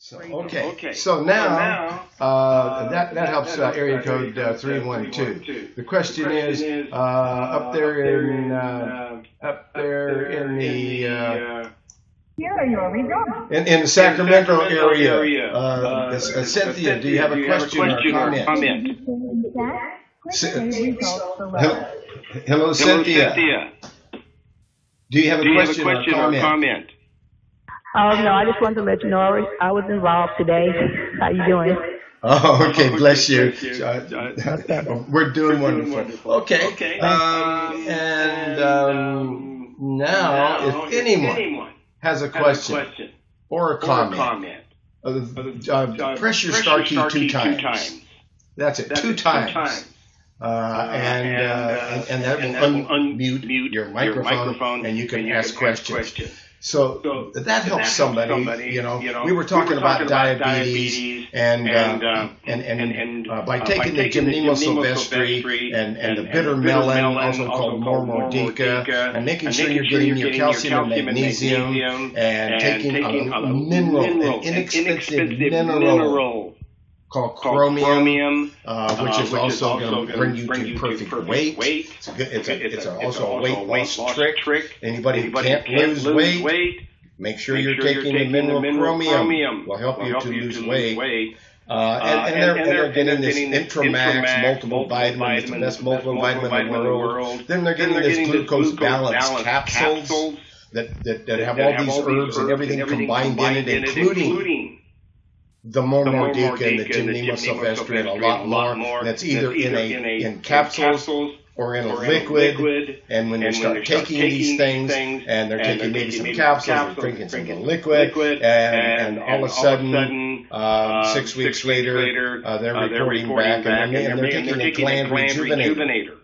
So, okay. So now that helps area code 312. The question is up there in the here are your results. in the Sacramento area. Cynthia, do you have a question or comment? Hello, Cynthia. Do you have a question or comment? Oh, no, I just wanted to let you know I was involved today. How you doing? Oh, okay, bless you. We're doing wonderful. Okay. Now, if anyone has a question or a comment, press your star key 2 times. That's it, 2 times. And that will unmute your microphone, and you can ask questions. So that helps somebody. We were talking about diabetes, and by taking the gymnemo-sylvestre and the bitter melon, also called mormordica, and making sure you're getting your calcium and magnesium, and taking a mineral, an inexpensive mineral called chromium, which is also going to bring you to perfect weight. It's also a weight loss trick. Anybody who can't lose weight, make sure you're taking the mineral chromium. Will help you to lose weight. And they're getting this Intramax multiple vitamin, it's the best multiple vitamin in the world. Then they're getting this glucose balance capsules that have all these herbs and everything combined in it, including the mormordica and the gymnemo-sylvestre and a lot more. That's either in capsules or in a liquid. And when you start taking these things, and they're taking maybe some capsules, or drinking some of the liquid, and all of a sudden, 6 weeks later, they're reporting back, and they're taking a gland rejuvenator.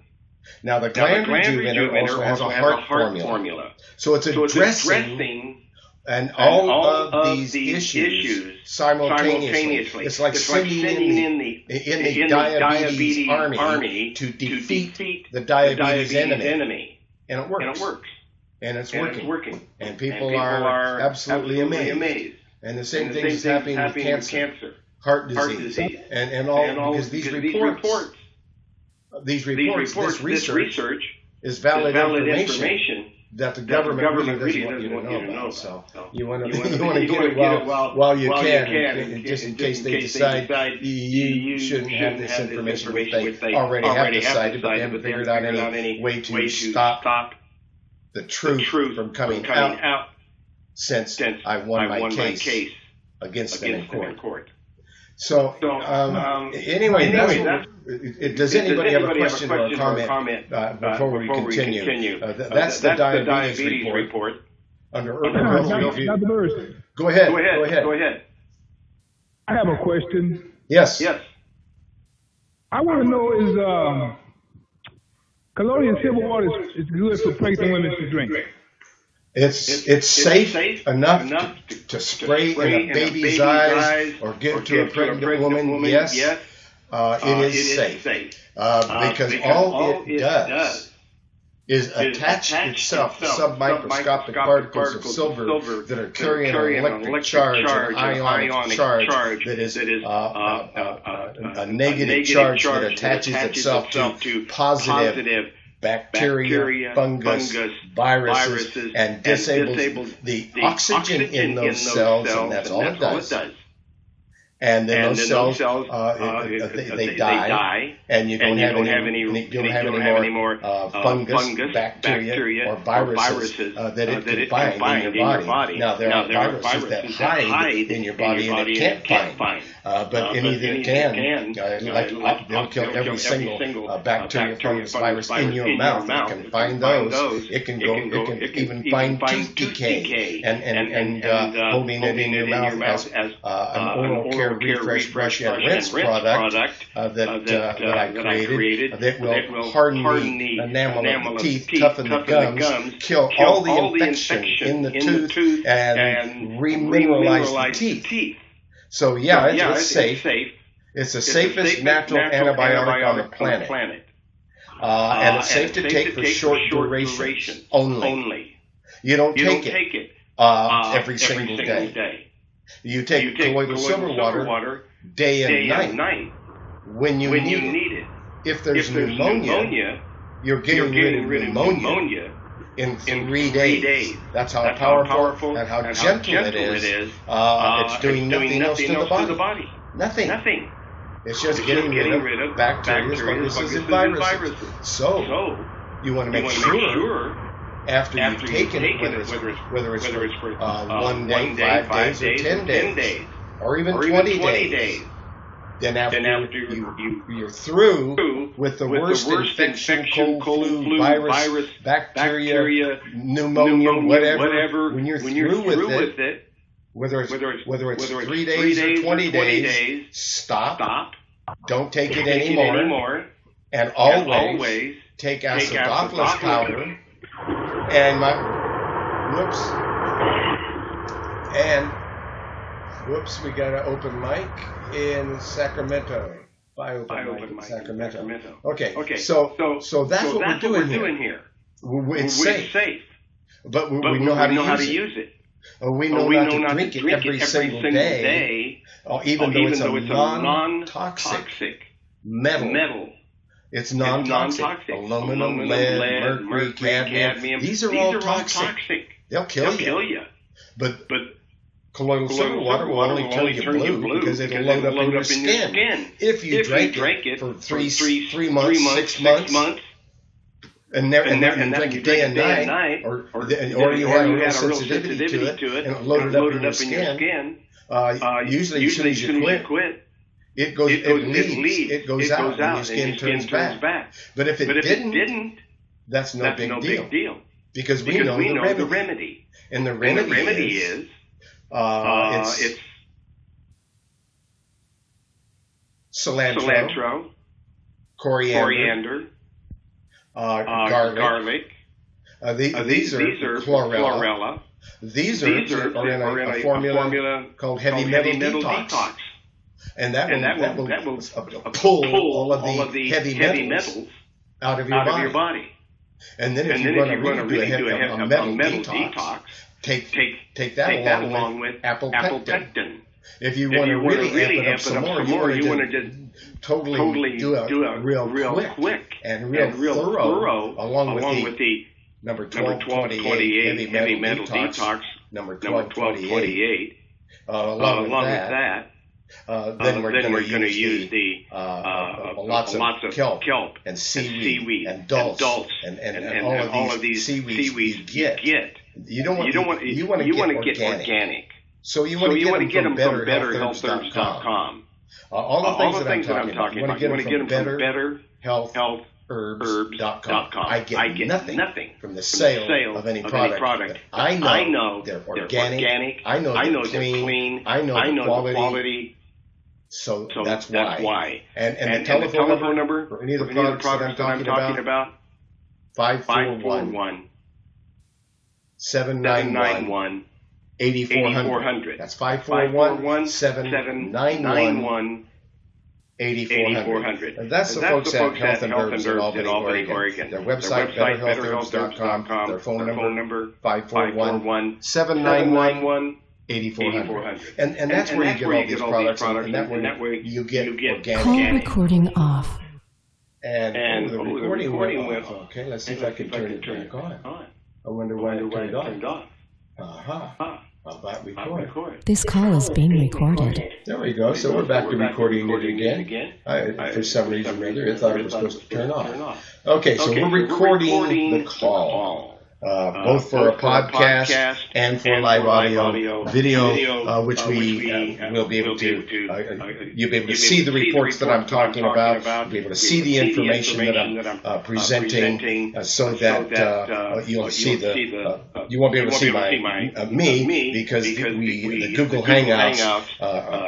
Now, the gland rejuvenator also has a heart formula. So it's addressing and all of these issues simultaneously. It's like sending in the diabetes army to defeat the diabetes enemy. And it works. And it's working. And people are absolutely amazed. And the same thing is happening with cancer, heart disease, and all, because these reports, this research is valid information that the government really doesn't want you to know about. So you want to get it while you can, just in case they decide you shouldn't have this information, which they already have decided, but they haven't figured out any way to stop the truth from coming out since I won my case against them in court. So anyway, does anybody have a question or a comment before we continue? That's the diabetes report under urban health review. Go ahead. I have a question. Yes. I want to know, is colloidal silver water is good for pregnant women to drink? It's safe enough to spray in a baby's eyes or give to a pregnant woman. Yes, it is safe because all it does is attach itself to submicroscopic particles of silver that are carrying an electric charge, an ionic charge that is a negative charge that attaches itself to positive bacteria, fungus, viruses, and disables the oxygen in those cells, and that's all it does. And then those cells, they die, and you don't have any more fungus, bacteria, or viruses that it can find in your body. Now, there are viruses that hide in your body and it can't find, but anything it can, they'll kill every single bacteria, fungus, virus in your mouth. It can find those. It can even find tooth decay, and holding it in your mouth as an oral care refresh, brush, and rinse product that I created that will harden the enamel of the teeth, toughen the gums, kill all the infection in the tooth, and remineralize the teeth. So it's safe. It's the safest natural antibiotic on the planet. And it's safe to take for short durations only. You don't take it every single day. You take colloidal silver water day and night when you need it. If there's pneumonia, you're getting rid of pneumonia in 3 days. That's how powerful and how gentle it is. It's doing nothing else to the body. Nothing. It's just getting rid of bacteria, funguses, and viruses. So you want to make sure after you've taken it, whether it's for 1 day, 5 days, or 10 days, or even 20 days, then after you're through with the worst infection, cold, flu, virus, bacteria, pneumonia, whatever, when you're through with it, whether it's 3 days or 20 days, stop. Don't take it anymore. And always take acidophilus powder. And whoops, we got an open mic in Sacramento. Open mic Sacramento. Okay. So that's what we're doing here. It's safe. But we know how to use it. We know not to drink it every single day, even though it's a non-toxic metal. It's non-toxic. Aluminum, lead, mercury, cadmium. These are all toxic. They'll kill you. But colloidal silver water will only turn you blue because it'll load up in your skin. If you drank it for 3 months, 6 months, and drink it day and night, or you have a real sensitivity to it, and it loaded up in your skin, usually as soon as you quit, it goes out and your skin turns back. But if it didn't, that's no big deal. Because we know the remedy. And the remedy is it's cilantro, coriander, garlic. These are chlorella. These are in a formula called heavy metal detox. And that will pull all of the heavy metals out of your body. And then if you want to really do a metal detox, take that along with apple pectin. If you want to really amp it up some more, you want to just totally do a real quick and real thorough, along with the number 1228 heavy metal detox, number 1228. Along with that. Then we're going to use the lots of kelp and seaweed and dulse and all of these seaweeds you get. You want to get organic. So you want to get them from betterhealthherbs.com. All the things that I'm talking about, you want to get them from betterhealthherbs.com. I get nothing from the sale of any product. I know they're organic. I know they're clean. I know the quality. So that's why. And the telephone number for any of the products that I'm talking about, 541 791 8400. That's 541 791 8400. And that's the folks at Health and Herbs in Albany, Oregon. Their website, betterhealthherbs.com. Their phone number, 541 791 8400. And that's where you get all these products, and that way you get organic. Call recording off. And the recording went off. Okay, let's see if I can turn it back on. I wonder why it turned off. How about record? This call is being recorded. There we go. So we're back to recording it again. For some reason or other, I thought it was supposed to turn off. Okay, so we're recording the call. Both for a podcast and for live audio, video, which we will be able to, you'll be able to see the reports that I'm talking about, you'll be able to see the information that I'm presenting, so that you'll see you won't be able to see me because the Google Hangouts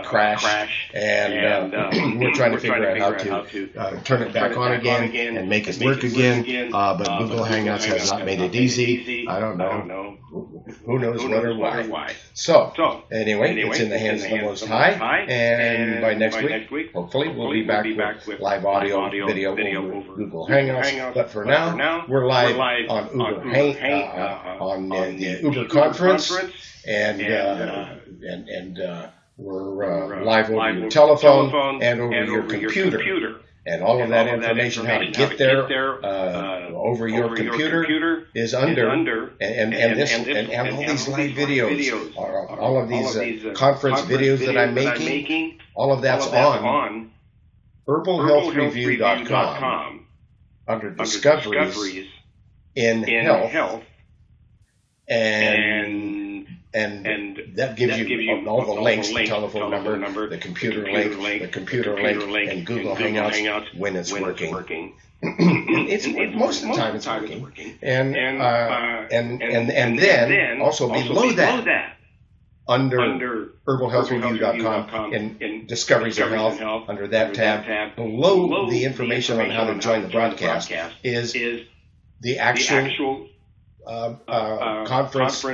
crash, and we're trying to figure out how to turn it back on again and make it work again, but Google Hangouts has not made it easy. I don't know. Who knows what or why. So, anyway, it's in the hands of the Most High. And by next week, hopefully, we'll be back with live audio, video over Google Hangouts. But for now, we're live on Uber on the Uber conference. And we're live over your telephone and over your computer. And all of that information, how to get there over your computer, is under, and all these live videos, all of these conference videos that I'm making, all of that's on herbalhealthreview.com under Discoveries in Health, and that gives you all the links, the telephone number, the computer link, and Google Hangouts when it's working. It's most of the time it's working. And then also below that, under herbalhealthreview.com in Discoveries of Health, under that tab, below the information on how to join the broadcast is the actual conference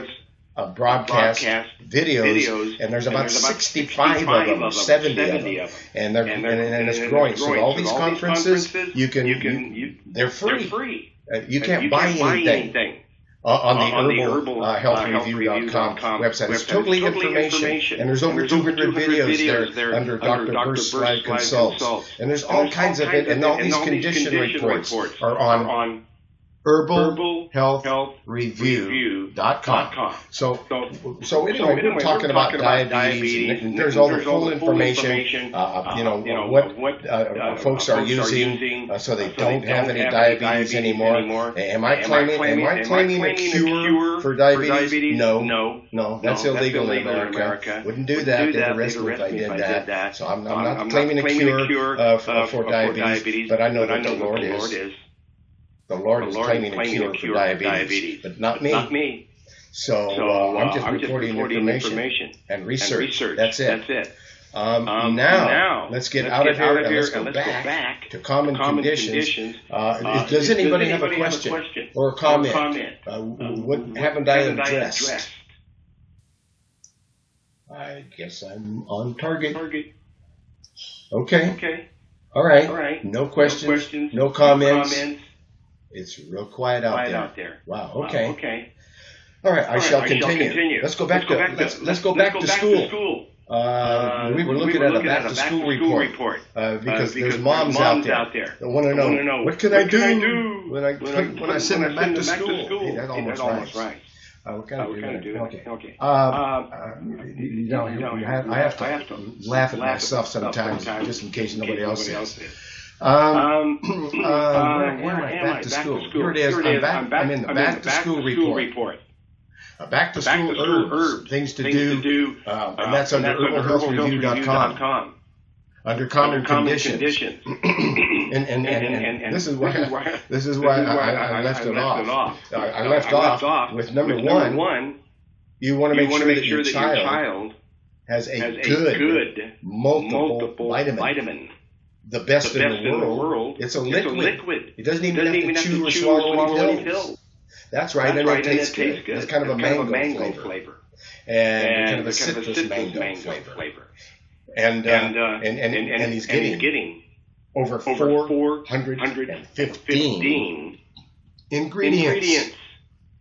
broadcast videos, and there's about 65 of them, or 70 of them, and it's growing. So all these conferences, they're free. You can't buy anything on the herbalhealthreview.com website. It's totally information, and there's over 200 videos there under Dr. Burst's Live Consults, and there's all kinds of it, and all these condition reports are on herbalhealthreview.com. So anyway, we're talking about diabetes, and there's all the full information, what folks are using, so they don't have any diabetes anymore. Am I claiming a cure for diabetes? No, that's illegal in America. Wouldn't do that. They'd arrest me if I did that. So I'm not claiming a cure for diabetes, but I know that the Lord is. The Lord is claiming a cure for diabetes, but not me. So I'm just reporting information and research. That's it. Now, let's get out of here and let's go back to common conditions. Does anybody have a question or a comment? What haven't I addressed? I guess I'm on target. Okay. All right. No questions. No comments. It's real quiet out there. Wow. Okay. All right. I shall continue. Let's go back to school. We were looking at a back to school report because there's moms out there that want to know what can I do when I send them back to school. Hey, that's almost right. What can I do? Okay. I have to laugh at myself sometimes, just in case nobody else is. Where am I? Back to school. Here it is. I'm in the back to school report. Back to school herbs, things to do, and that's under herbalhealthreview.com. Under common conditions. and this is why I left it off. I left off with number one. You want to make sure that your child has a good multiple vitamin. The best in the world. It's a liquid. It doesn't even have to chew or swallow any pills. That's right, and it tastes good. It's kind of a mango flavor. And kind of a citrus mango flavor. And he's getting over 415 ingredients.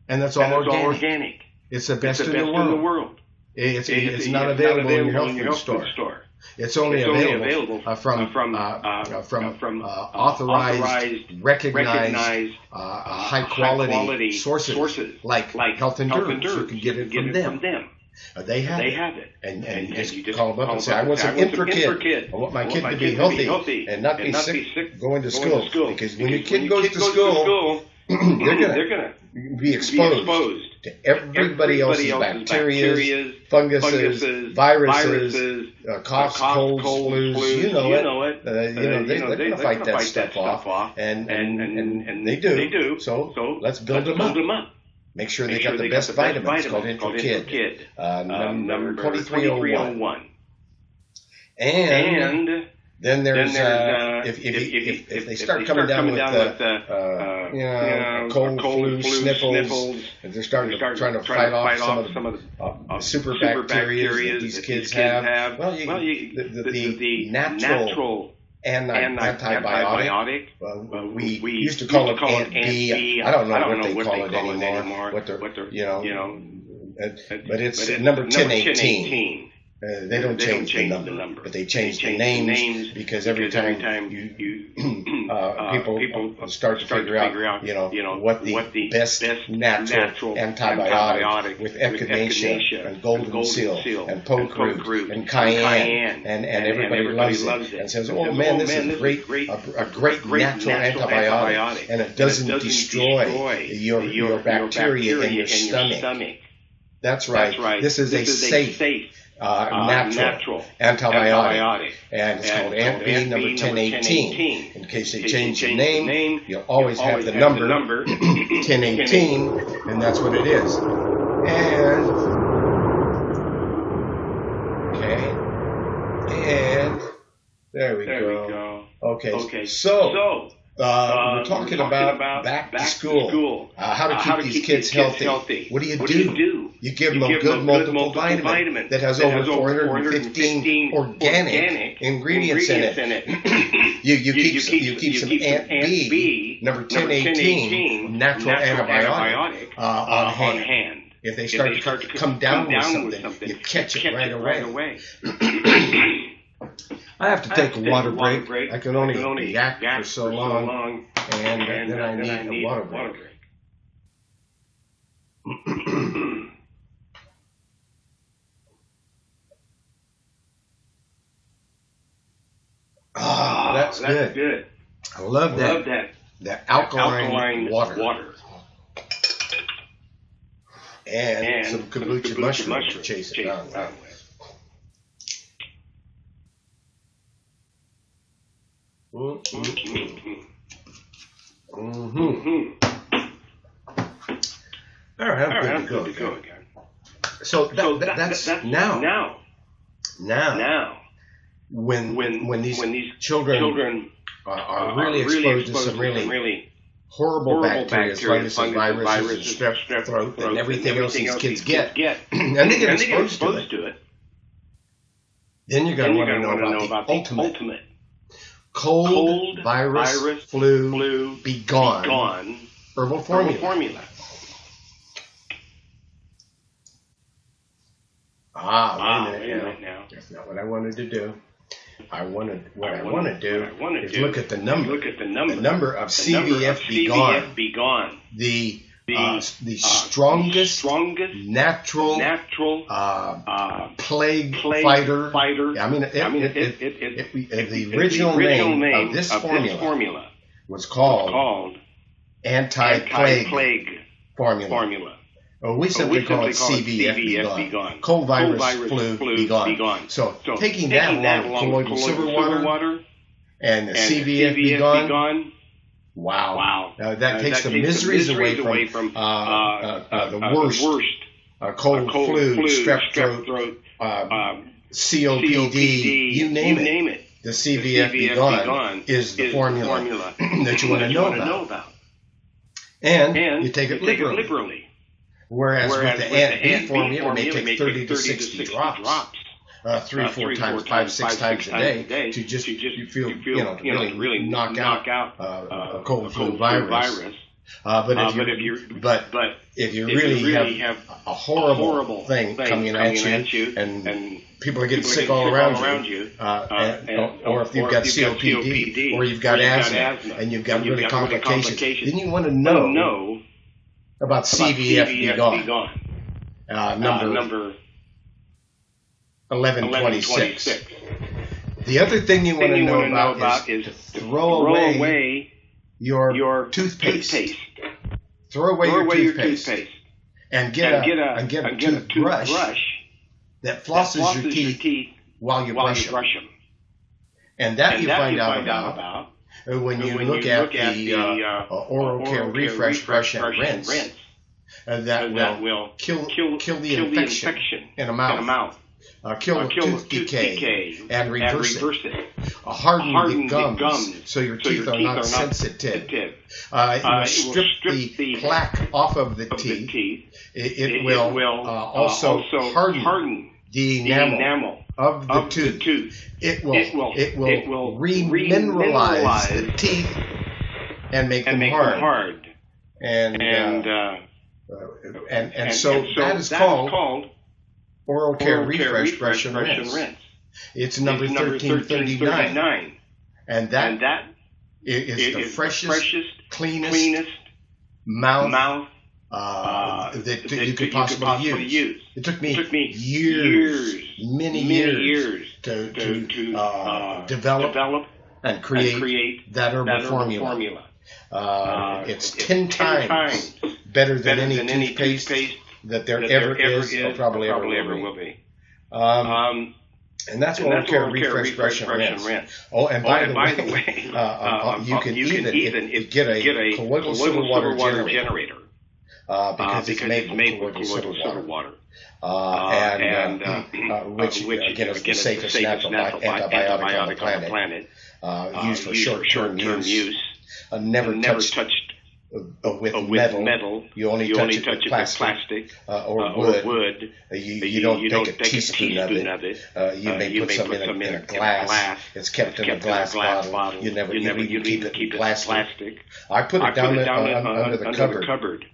And that's all organic. It's the best in the world. It's not available in your health food store. It's only available from authorized, recognized, high-quality sources like Health Endurance. You can get it from them. They have it. And you just call them up and say, I want some Intra-Kid. I want my kid to be healthy and not be sick going to school. Because when your kid goes to school, they're going to be exposed to everybody else's bacteria, funguses, viruses, coughs, colds, flus. You know it. They're going to fight that stuff off, and they do. So let's build them up. Make sure they got the best vitamins. Called Intra-Kid, number 2301. And then there's if they start coming down with cold, flu, sniffles, and they're starting to trying to fight off some of the super bacteria that these kids have. Well, the natural antibiotic. We used to call it Ant B. I don't know what they call it anymore. but it's number 1018. They don't change the number, but they change the names because every time people start to figure out, what the best natural antibiotic with echinacea and golden seal and poke root and cayenne, and everybody loves it and says, oh man, this is a great natural antibiotic, and it doesn't destroy your bacteria in your stomach. That's right. This is a safe natural antibiotic, and it's called Ant B number 1018. In case they change the name, you'll always have the number 1018, and that's what it is. And there we go. Okay, so we're talking about back to school. How to keep these kids healthy. What do? You give them a good multiple vitamin that has over 415 organic ingredients in it. you keep some Ant B, number 1018, natural antibiotic on hand. If they start to come down with something, you catch it right away. I have to take a water break. I can only yak for so long, and then I need a water break. That's good. I love that alkaline water. And some kombucha mushrooms to chase it down with. All right, I'm good to go again. So that's now. When these children are really exposed to some really horrible bacteria, viruses, strep throat, and everything else these kids get, and they get exposed to it, then you're going to want to know about the ultimate cold virus, flu, be gone herbal formula. Wait a minute now. That's not what I wanted to do. What I want to do is look at the number. The number of CVF be gone. The strongest natural plague fighter. I mean, the original name of this formula was called anti-plague formula. We simply call it CVF be gone. Cold virus, flu be gone. So taking that along with colloidal silver water and the CVF be gone. Wow. That takes the miseries away from the worst cold, flu, strep throat, COPD, you name it. The CVF be gone is the formula that you want to know about. And you take it literally. Whereas with the Ant B formula, it may take 30 to 60 drops. 3, 4 times, 5, 6 times a day to just really knock out a cold flu virus. But if you really have a horrible thing coming at you and people are getting sick all around you, or if you've got COPD or you've got asthma and you've got really complications, then you want to know about CVF be gone. Number 1126. The other thing you want to know about is to throw away your toothpaste. Throw away your toothpaste and get a toothbrush that flosses your teeth while you brush them. And that you find out about when you look at the Oral Care Refresh Brush and Rinse. That will kill the infection in a mouth. Kill the tooth decay and reverse it. Harden the gums so your teeth are not sensitive. It will strip the plaque off of the teeth. It will also harden the enamel of the tooth. It will remineralize the teeth and make them hard. And So that is called Oral Care Refresh Brush and Rinse. It's number 1339. And that is the freshest, cleanest mouth that you could possibly use. It took me many years to develop and create that herbal formula. It's 10 times better than any toothpaste that there ever is or probably ever will be. And that's Oral Care Refresh Brush and Rinse. Oh, and by the way, you can even get a colloidal silver water generator. Because it's made with colloidal silver water. Which again is the safest natural antibiotic on the planet, used for short-term use. Never touched with metal. You only touch it with plastic or wood. You don't take a teaspoon of it. You may put some in a glass. It's kept in a glass bottle. You never keep it in plastic. I put it down under the cupboard.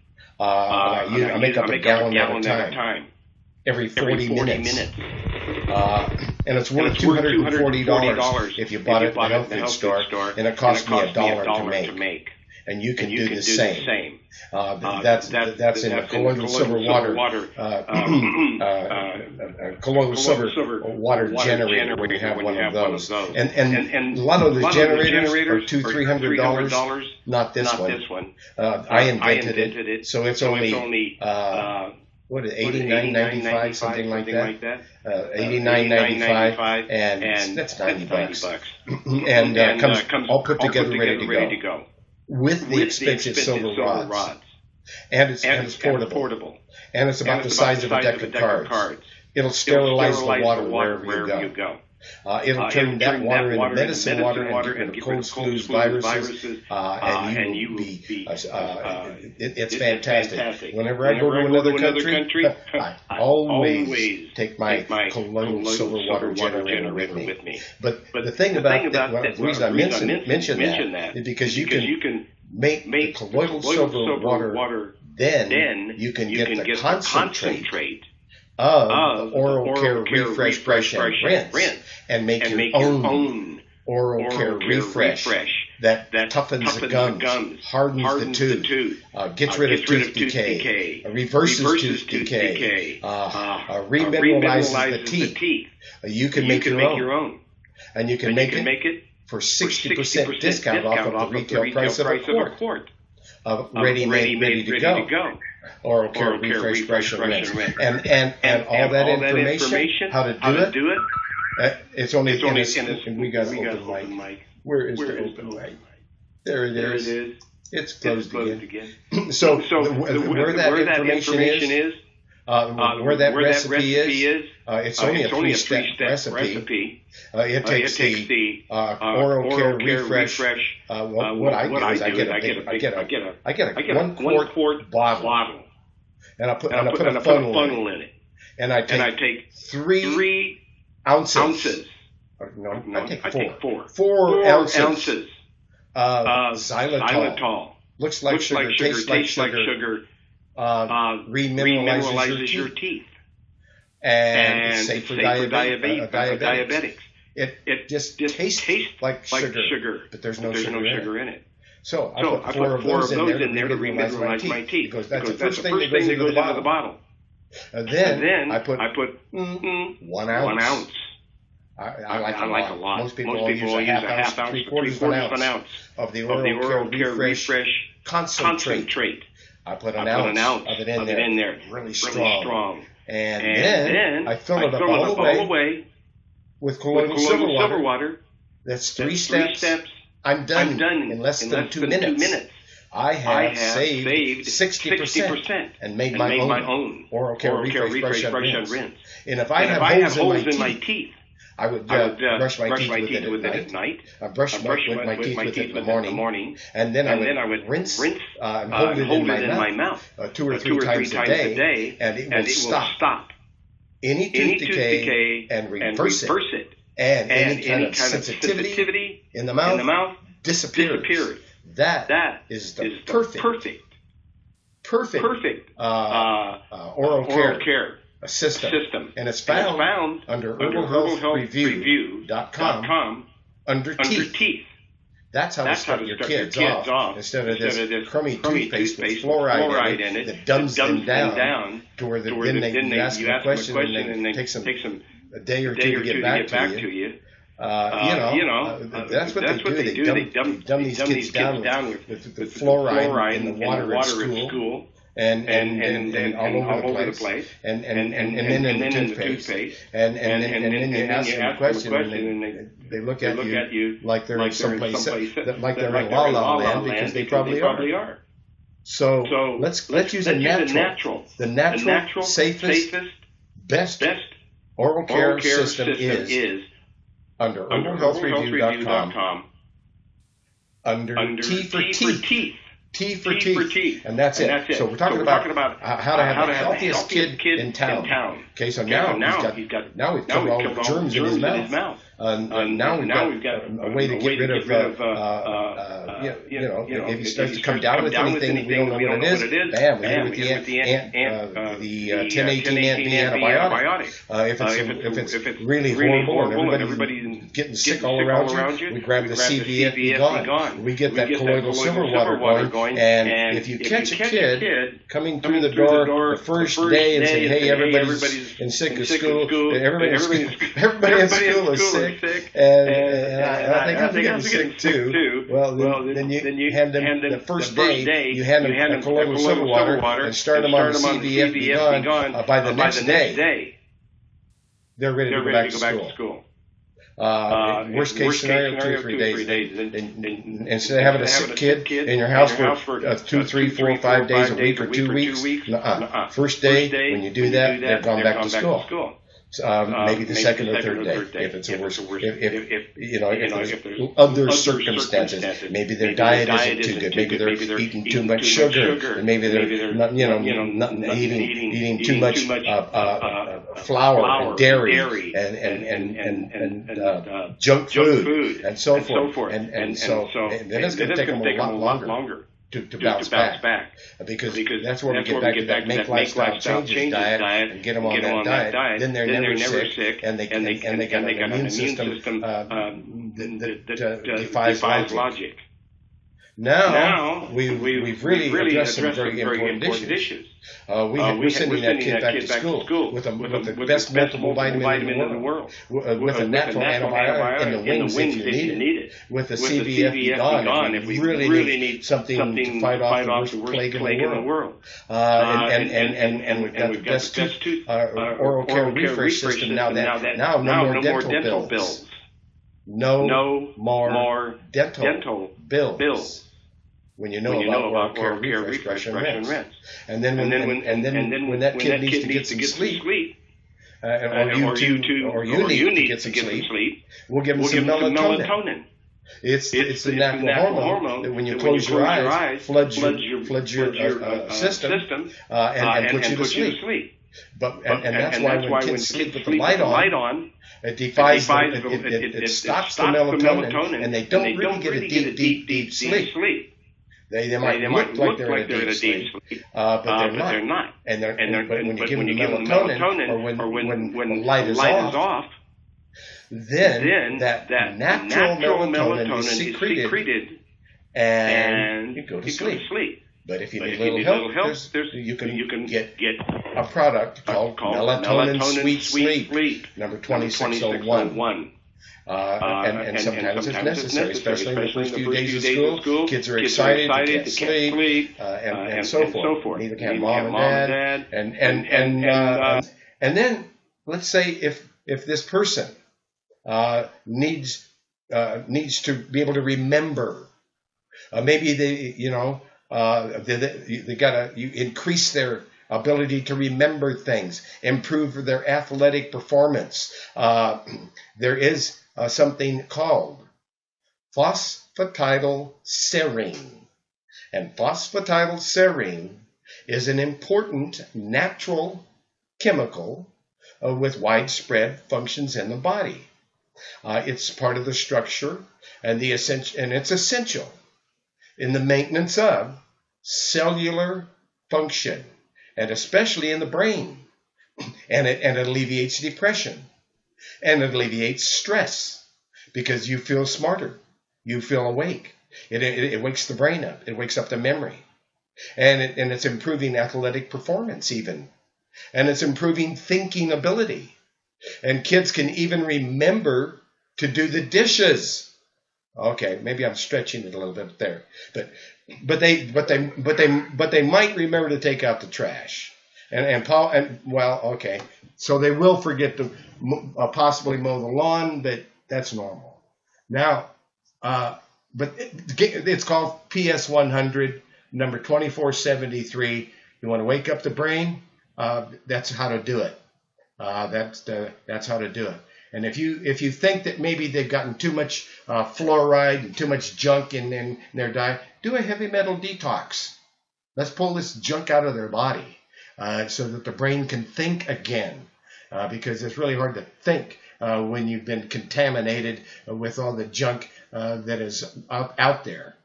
I make up a gallon at a time, every 40 minutes. And it's worth $240 if you bought it at the health food store, and it cost me $1 to make. And you can do the same. That's in the colloidal silver water, colloidal silver water generator when you have one of those. And a lot of the generators are $200-300. Not this one. I invented it, so it's only what is it, $89.95, something like that. $89.95, and that's $90. And comes all put together, ready to go. With the expensive silver rods. And it's portable. And it's about the size of a deck of cards. It'll sterilize the water wherever you go. It'll turn that water into medicine water and get rid of colds, flus, viruses, and you will be. It's fantastic. Whenever I go to another country, I always take my colloidal silver water generator with me. But the thing about that, the reason I mention that is because you can make the colloidal silver water, then you can get the concentrate of Oral Care Refresh Brush and Rinse and make your own Oral Care Refresh that toughens the gums, hardens the tooth, gets rid of tooth decay, reverses tooth decay, remineralizes the teeth. You can make your own. And you can make it for 60% discount off of the retail price of a quart of ready-made, ready to go. Oral Care Refresh Brush and Rinse. And all that information, how to do it, it's only in we got an open mic. Where is the open mic? There it is. It's closed again. So where that information is, where that recipe is, it's only a 3-step recipe. It takes the Oral Care Refresh. What I do is I get a 1 quart bottle, and I put a funnel in it, and I take 3 ounces. No, I take 4 ounces of xylitol. Looks like sugar, tastes like sugar. Remineralizes your teeth. And it's safe for diabetics. It just tastes like sugar, but there's no sugar in it. So I put 4 of those in there to remineralize my teeth, because that's the first thing that goes into the bottle. And then I put 1 ounce. I like a lot. Most people use a half ounce, 3/4 of an ounce of the Oral Care Refresh concentrate. I put an ounce of it in there, really strong. And then I fill it up all the way with colloidal silver water. That's 3 steps. I'm done in less than 2 minutes. I have saved 60% and made my own Oral Care Refresh Brush and Rinse. And if I have holes in my teeth, I would brush my teeth with it at night. I brush my teeth with it in the morning, and then I would rinse and hold it in my mouth 2 or 3 times a day, and it will stop any tooth decay and reverse it. And any kind of sensitivity in the mouth disappears. That is the perfect perfect oral care system. And it's found under herbalhealthreview.com under teeth. That's how to start your kids off instead of this crummy toothpaste with fluoride in it that dumbs them down to where then you ask them a question and it takes them a day or two to get back to you. That's what they do. They dumb these kids down with the fluoride in the water at school. And all over the place, and then in the toothpaste, and then you ask them a question, and they look at you like they're in someplace, like they're in La La Land, because they probably are. So let's use the natural, safest, best oral care system is under herbalhealthreview.com under T for teeth. T for teeth. And that's it. So we're talking about how to have the healthiest kid in town. Okay, so now we've killed all the germs in his mouth. Now we've got a way to get rid of, if he starts to come down with anything we don't know what it is, bam, we hit with the 1018 antibiotic. If it's really horrible and everybody's getting sick all around you, we grab the CVF gone. We get that colloidal silver water going. And if you catch a kid coming through the door the first day and say, hey, everybody's in sick at school, everybody in school is sick, and I think I'm getting sick too. Well, then you hand them the first day, you hand them a colloidal silver water and start them on the CVF gone. By the next day, they're ready to go back to school. Worst case scenario, 2 or 3 days. Instead of having a sick kid in your house for 2, 3, 4, 5 days, a week, or 2 weeks, first day, when you do that, they've gone back to school. Maybe the second or third day, if it's a worse, if there's other circumstances, maybe their diet isn't too good, maybe they're eating too much sugar, and maybe they're not, eating too much flour and dairy and junk food and so forth, and then it's going to take them a lot longer to bounce back. Because that's where we get back to that make lifestyle changes diet and get them on that diet. Then they're never sick, and they got an immune system that defies logic. Now we've really addressed some very important issues. We're sending that kid back to school with the best multiple vitamin in the world, with a natural antibiotic in the wings if you need it, with the CVF gone if we really need something to fight off the worst plague in the world. And we've got the best oral care refresh system now. Now no more dental bills. No more dental bills. When you know about oral care refresh and rinse. And then when that kid needs to get some sleep, or you need to get some sleep, we'll give them some melatonin. It's the natural hormone that when you close your eyes, floods your system and puts you to sleep. And that's why when kids sleep with the light on, it stops the melatonin, and they don't really get a deep sleep. They might look like they're in a deep sleep, but they're not. But when you give them the melatonin, or when the light is off, then that natural melatonin is secreted, and you go to sleep. But if you need a little help, you can get a product called Melatonin Sweet Sleep, number 2601. And sometimes it's necessary, especially in the first few days of school. Kids are excited to get sleep, and so forth. Neither can mom and dad. And then let's say if this person needs to be able to remember, maybe they gotta increase their ability to remember things, improve their athletic performance. There is something called phosphatidylserine. And phosphatidylserine is an important natural chemical with widespread functions in the body. It's part of the structure and it's essential in the maintenance of cellular function, and especially in the brain. And it alleviates depression, and it alleviates stress because you feel smarter. You feel awake. It wakes the brain up. It wakes up the memory. And it's improving athletic performance even. And it's improving thinking ability. And kids can even remember to do the dishes. Okay, maybe I'm stretching it a little bit there. But they might remember to take out the trash. Okay. So they will forget to possibly mow the lawn, but that's normal. Now, but it's called PS 100, number 2473. You want to wake up the brain? That's how to do it. That's how to do it. And if you think that maybe they've gotten too much fluoride and too much junk in their diet, do a heavy metal detox. Let's pull this junk out of their body so that the brain can think again. Because it's really hard to think when you've been contaminated with all the junk that is out there.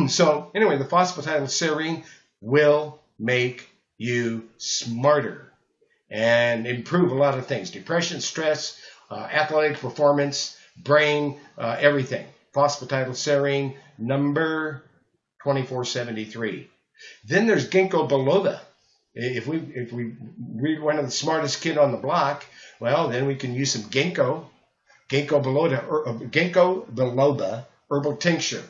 So anyway, the phosphatidylserine will make you smarter and improve a lot of things: depression, stress, athletic performance, brain, everything. Phosphatidylserine, number 2473. Then there's ginkgo biloba. If we read one of the smartest kid on the block, well, then we can use some ginkgo biloba herbal tincture.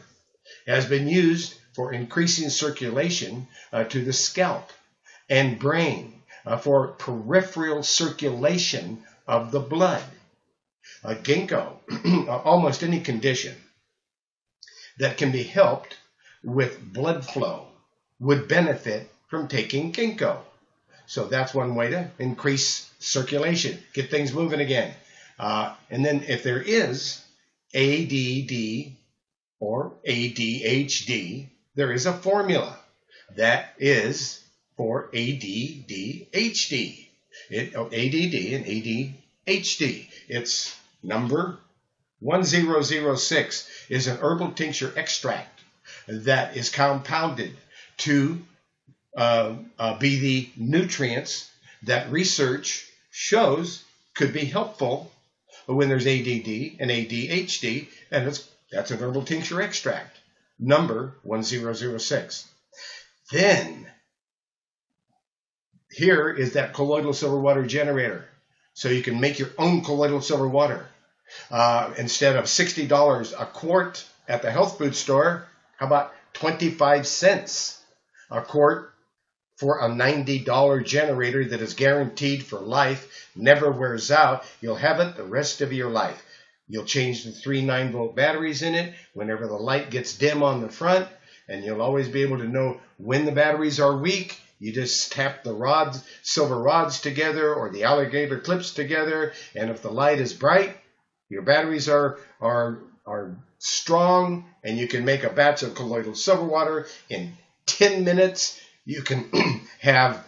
It has been used for increasing circulation to the scalp and brain, for peripheral circulation of the blood. Ginkgo, almost any condition that can be helped with blood flow would benefit from taking ginkgo. So that's one way to increase circulation, get things moving again. And then if there is ADD or ADHD, there is a formula that is for ADDHD. ADD and ADHD. It's number 1006 is an herbal tincture extract that is compounded to be the nutrients that research shows could be helpful when there's ADD and ADHD, and that's an herbal tincture extract, number 1006. Then, here is that colloidal silver water generator. So you can make your own colloidal silver water. Instead of $60 a quart at the health food store, how about 25 cents a quart for a $90 generator that is guaranteed for life, never wears out. You'll have it the rest of your life. You'll change the 3 9-volt batteries in it whenever the light gets dim on the front, and you'll always be able to know when the batteries are weak. You just tap the silver rods together or the alligator clips together, and if the light is bright, your batteries are strong, and you can make a batch of colloidal silver water in 10 minutes. You can have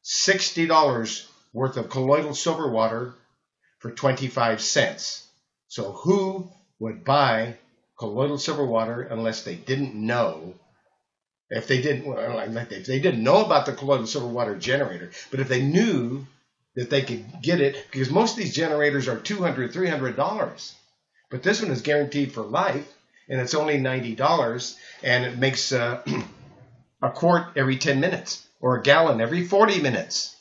$60 worth of colloidal silver water for 25 cents. So who would buy colloidal silver water unless they didn't know? If they didn't know about the colloidal silver water generator, but if they knew that they could get it, because most of these generators are $200, $300, but this one is guaranteed for life, and it's only $90, and it makes a quart every 10 minutes or a gallon every 40 minutes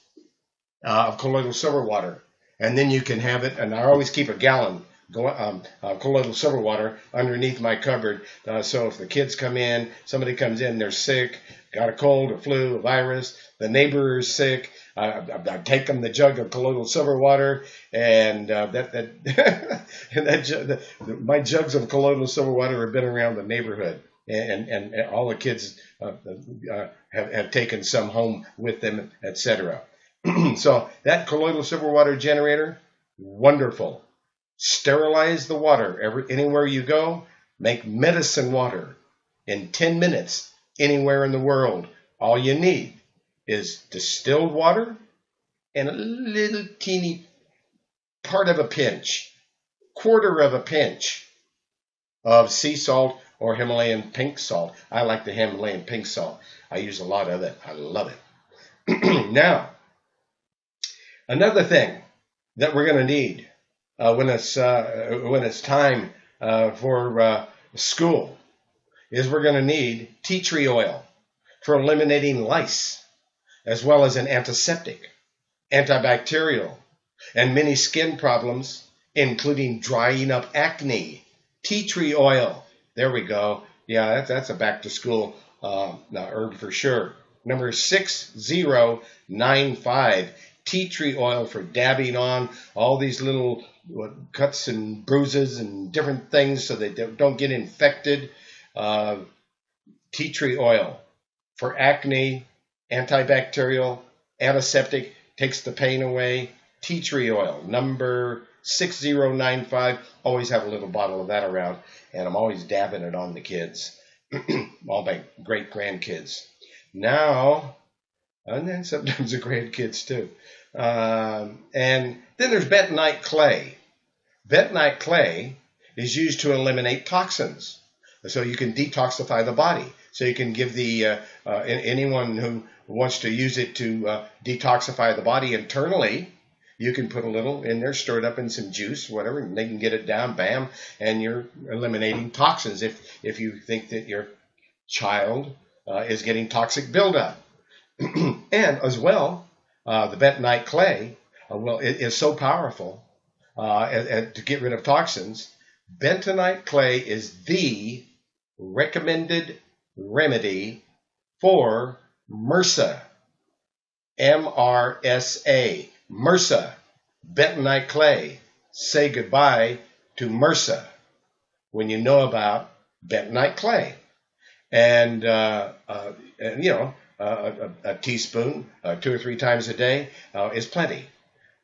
of colloidal silver water. And then you can have it, and I always keep a gallon colloidal silver water underneath my cupboard. So if the kids come in, somebody comes in, they're sick, got a cold, a flu, a virus, the neighbor is sick, I take them the jug of colloidal silver water, and my jugs of colloidal silver water have been around the neighborhood. And all the kids have taken some home with them, etc. So that colloidal silver water generator, wonderful. Sterilize the water anywhere you go. Make medicine water in 10 minutes anywhere in the world. All you need is distilled water and a little teeny part of a pinch, quarter of a pinch of sea salt or Himalayan pink salt. I like the Himalayan pink salt. I use a lot of it. I love it. Now, another thing that we're going to need when it's time for school is we're going to need tea tree oil for eliminating lice, as well as an antiseptic, antibacterial, and many skin problems, including drying up acne. Tea tree oil. There we go. Yeah, that's a back to school herb for sure. Number 6095. Tea tree oil for dabbing on all these little cuts and bruises and different things so they don't get infected. Tea tree oil for acne, antibacterial, antiseptic, takes the pain away. Tea tree oil, number 6095. Always have a little bottle of that around, and I'm always dabbing it on the kids, all my great grandkids. Now, and then sometimes the grandkids too. And then there's bentonite clay. Bentonite clay is used to eliminate toxins, so you can detoxify the body. So you can give the anyone who wants to use it to detoxify the body internally, you can put a little in there, stir it up in some juice, whatever, and they can get it down, bam, and you're eliminating toxins if you think that your child is getting toxic buildup. And as well, the bentonite clay, it is so powerful to get rid of toxins. Bentonite clay is the recommended remedy for MRSA. MRSA. MRSA. Bentonite clay. Say goodbye to MRSA when you know about bentonite clay. And you know, a teaspoon 2 or 3 times a day is plenty.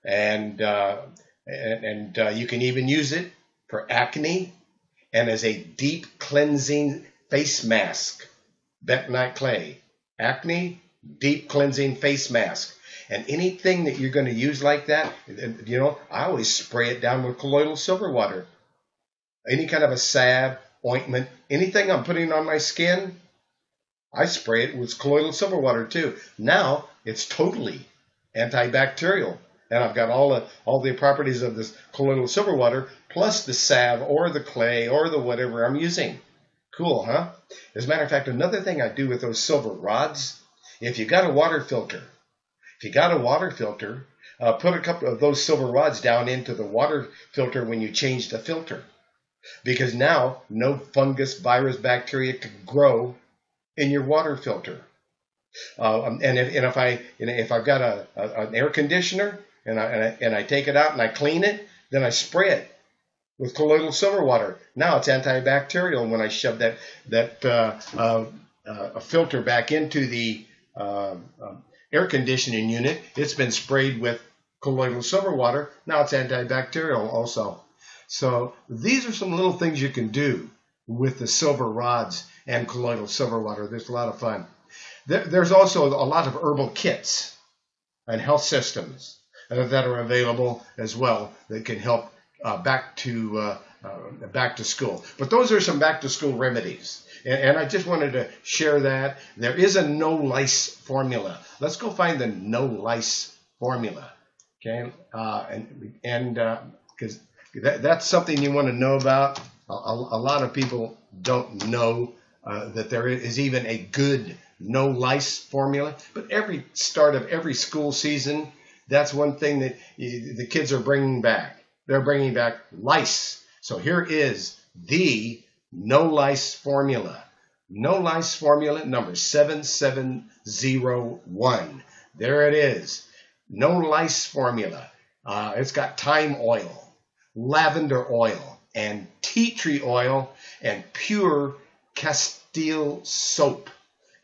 And you can even use it for acne and as a deep cleansing face mask. Bentonite clay. Acne, deep cleansing face mask. And anything that you're going to use like that, you know, I always spray it down with colloidal silver water. Any kind of a salve, ointment, anything I'm putting on my skin, I spray it with colloidal silver water too. Now it's totally antibacterial, and I've got all the properties of this colloidal silver water plus the salve or the clay or the whatever I'm using. Cool, huh? As a matter of fact, another thing I do with those silver rods, if you got a water filter, put a couple of those silver rods down into the water filter when you change the filter, because now no fungus, virus, bacteria can grow in your water filter. And if I've got an air conditioner and I take it out and I clean it, then I spray it with colloidal silver water. Now it's antibacterial. When I shove that filter back into the air conditioning unit, it's been sprayed with colloidal silver water. Now it's antibacterial also. So these are some little things you can do with the silver rods and colloidal silver water. There's a lot of fun. There's also a lot of herbal kits and health systems that are available as well that can help back to school. But those are some back to school remedies. And I just wanted to share that. There is a no lice formula. Let's go find the no lice formula. Okay, and because that's something you want to know about. A lot of people don't know that there is even a good no lice formula. But every start of every school season, that's one thing that the kids are bringing back. They're bringing back lice. So here is the no lice formula. No lice formula number 7701. There it is. No lice formula. It's got thyme oil, lavender oil, and tea tree oil, and pure Castile soap.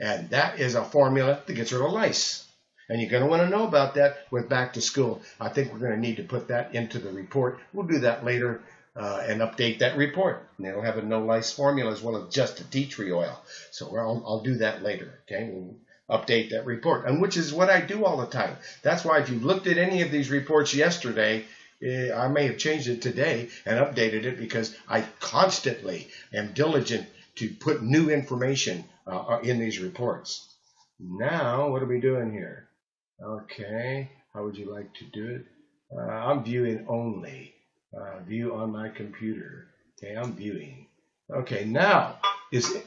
And that is a formula that gets rid of lice. And you're going to want to know about that with back to school. I think we're going to need to put that into the report. We'll do that later and update that report. And it'll have a no lice formula as well as just a tea tree oil. So I'll do that later. Okay, we'll update that report, and which is what I do all the time. That's why if you looked at any of these reports yesterday, I may have changed it today and updated it, because I constantly am diligent to put new information in these reports. Now, what are we doing here? Okay. How would you like to do it? I'm viewing only. View on my computer. Okay, I'm viewing. Okay, now,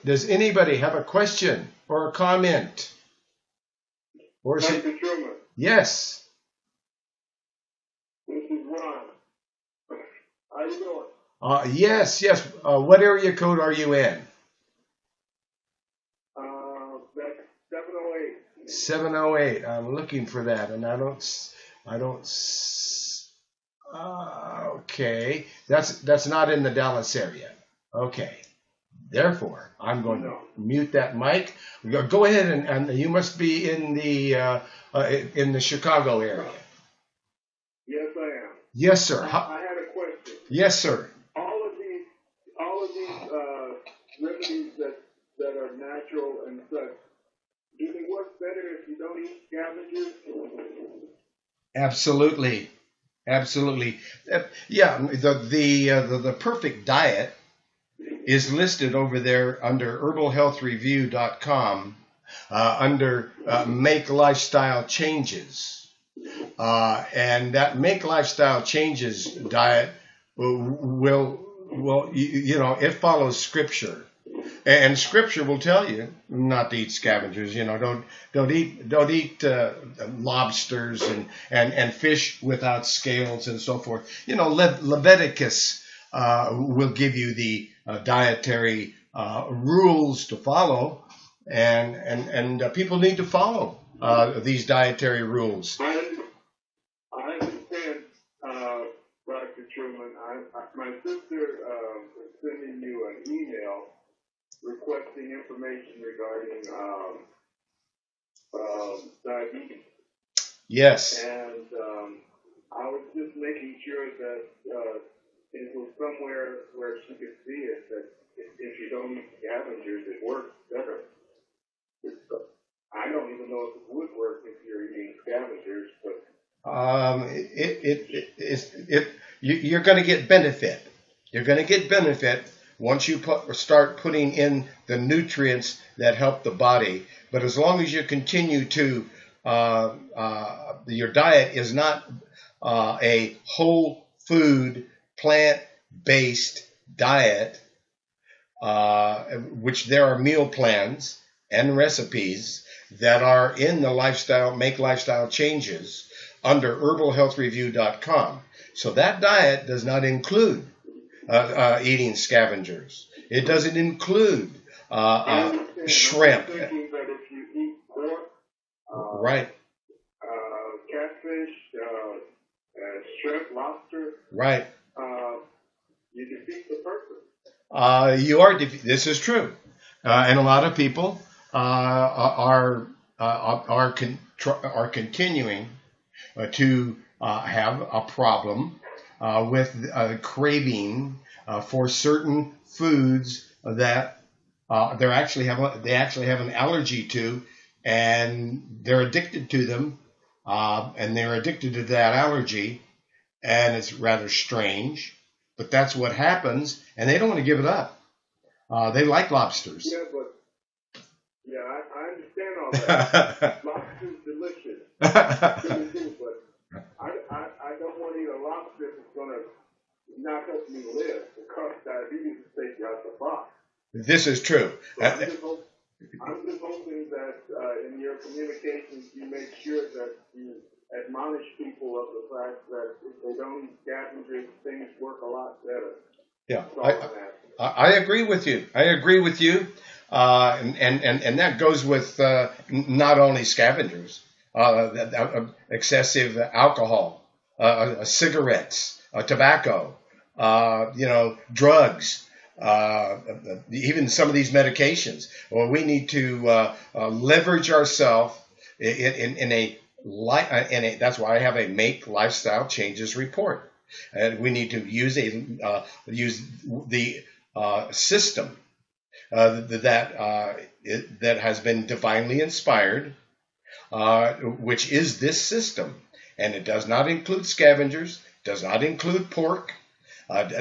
does anybody have a question or a comment? Or is it? Dr. Truman. Yes. This is Ron. How you doing? Yes. What area code are you in? That's 708. 708. I'm looking for that, and I don't. Okay, that's not in the Dallas area. Okay, therefore I'm going to mute that mic. Go ahead and you must be in the Chicago area. Yes, I am. Yes, sir. I had a question. Yes, sir. All of these remedies that are natural and such, do they work better if you don't eat scavengers? Absolutely. Yeah, the perfect diet is listed over there under herbalhealthreview.com under Make Lifestyle Changes. And that Make Lifestyle Changes diet will it follows Scripture. And Scripture will tell you not to eat scavengers. Don't eat lobsters and fish without scales and so forth. Leviticus will give you the dietary rules to follow, and people need to follow these dietary rules. I understand, Dr. Truman. My sister is sending you an email requesting information regarding diabetes. Yes. And I was just making sure that it was somewhere where she could see it, that if you don't eat scavengers, it works better. I don't even know if it would work if you're eating scavengers, but you're going to get benefit. You're going to get benefit once you start putting in the nutrients that help the body. But as long as you continue to, your diet is not a whole food, plant-based diet, which there are meal plans and recipes that are in the Make Lifestyle Changes under herbalhealthreview.com. So that diet does not include eating scavengers. It doesn't include shrimp. I'm thinking that if you eat pork, right, catfish, shrimp, lobster, right, you defeat the purpose. This is true, and a lot of people are continuing to have a problem with craving for certain foods that they actually have an allergy to, and they're addicted to them, and they're addicted to that allergy, and it's rather strange, but that's what happens, and they don't want to give it up. They like lobsters. Yeah, I understand all that. Lobster's delicious. But I don't want to eat a lobster if it's going to not help me live. Because diabetes will take you out the box. This is true. So I'm just hoping that in your communications you make sure that you admonish people of the fact that if they don't eat scavengers, things work a lot better. Yeah, I agree with you. And that goes with not only scavengers, excessive alcohol, cigarettes, tobacco, drugs, even some of these medications. Well, we need to leverage ourselves that's why I have a Make Lifestyle Changes report. And we need to use the system that has been divinely inspired, which is this system, and it does not include scavengers, does not include pork,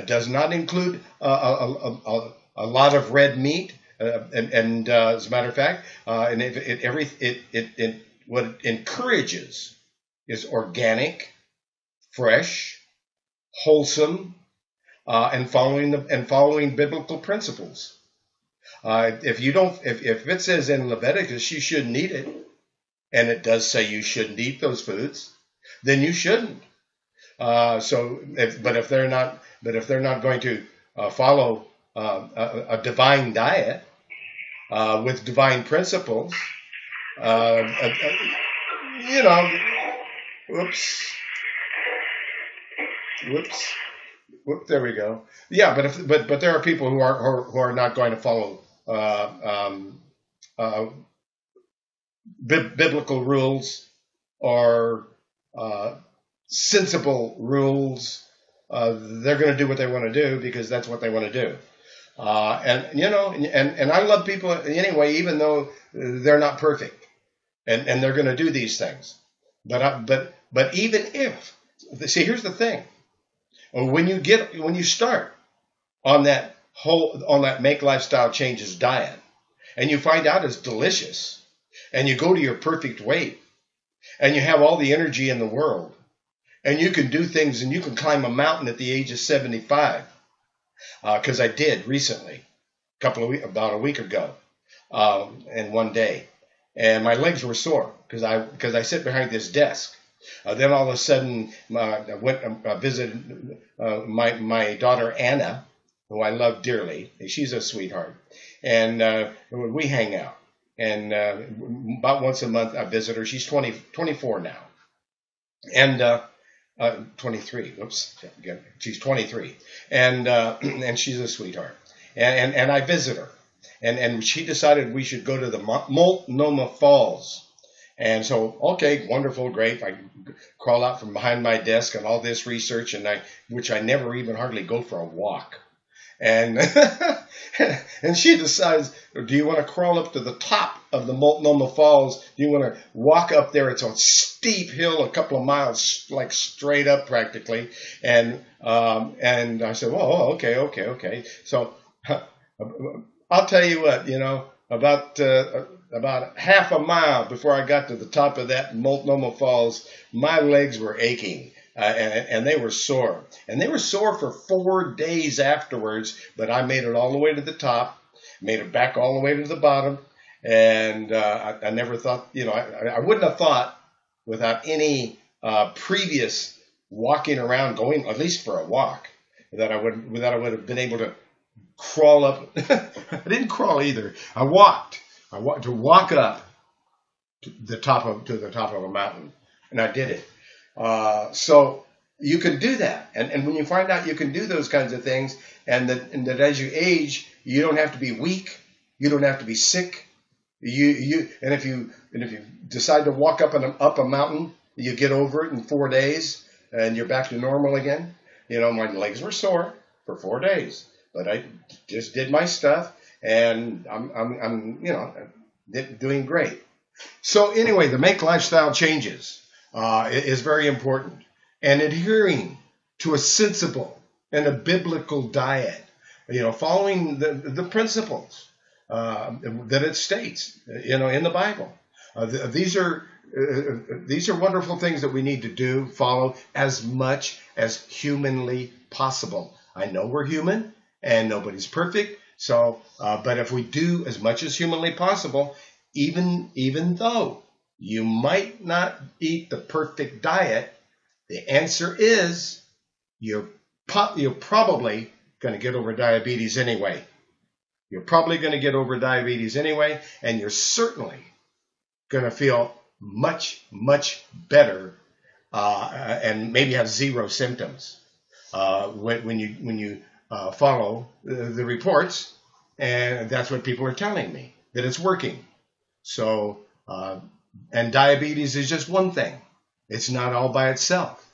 does not include a lot of red meat, and as a matter of fact, what it encourages is organic, fresh, wholesome, and following biblical principles. If it says in Leviticus you shouldn't eat it, and it does say you shouldn't eat those foods, then you shouldn't. But if they're not going to follow a divine diet with divine principles, there we go. Yeah, but there are people who are not going to follow biblical rules or sensible rules. They're going to do what they want to do because that's what they want to do. And I love people anyway, even though they're not perfect, and they're going to do these things. But even if, see, here's the thing: when you start on that Make Lifestyle Changes diet, and you find out it's delicious, and you go to your perfect weight, and you have all the energy in the world, and you can do things, and you can climb a mountain at the age of 75, because I did recently, about a week ago, in one day, and my legs were sore because I sit behind this desk. Then all of a sudden, I went and visited my daughter Anna, who I love dearly. She's a sweetheart, and we hang out. And about once a month, I visit her. She's 24 now, and 23. Whoops, she's 23, and she's a sweetheart. And I visit her, and she decided we should go to the Multnomah Falls. And so, okay, wonderful, great. I crawl out from behind my desk and all this research, which I never even hardly go for a walk. And and she decides, do you want to crawl up to the top of the Multnomah Falls? Do you want to walk up there? It's a steep hill, a couple of miles, like straight up practically. And I said, well, okay. So I'll tell you what, about half a mile before I got to the top of that Multnomah Falls, my legs were aching, and they were sore. And they were sore for 4 days afterwards, but I made it all the way to the top, made it back all the way to the bottom, and I never thought, I wouldn't have thought without any previous walking around, going at least for a walk, that I would have been able to crawl up. I didn't crawl either. I walked to walk up to the top of a mountain, and I did it. So you can do that, and when you find out you can do those kinds of things, and that as you age, you don't have to be weak, you don't have to be sick. And if you decide to walk up a mountain, you get over it in 4 days, and you're back to normal again. My legs were sore for 4 days, but I just did my stuff. And I'm doing great. So anyway, the Make Lifestyle Changes is very important, and adhering to a sensible and a biblical diet, following the principles that it states, in the Bible. These are wonderful things that we need to follow as much as humanly possible. I know we're human, and nobody's perfect. So, but if we do as much as humanly possible, even though you might not eat the perfect diet, the answer is you're probably going to get over diabetes anyway. You're probably going to get over diabetes anyway, and you're certainly going to feel much, much better, and maybe have zero symptoms when you follow the reports, and that's what people are telling me, that it's working. So, and diabetes is just one thing. It's not all by itself,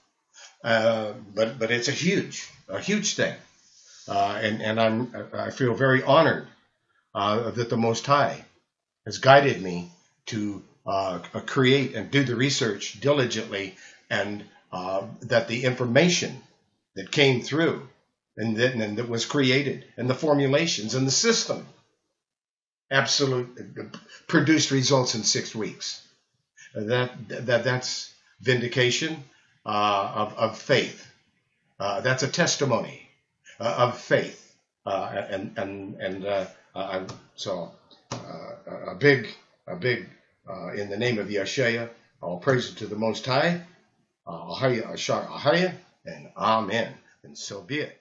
but it's a huge thing, and I feel very honored that the Most High has guided me to create and do the research diligently, and that the information that came through and that was created, and the formulations and the system produced results in 6 weeks. that's vindication of faith. That's a testimony of faith, so a big in the name of Yeshua, all praise to the Most High, Ahaya, Ashar, Ahaya, and Amen. And so be it.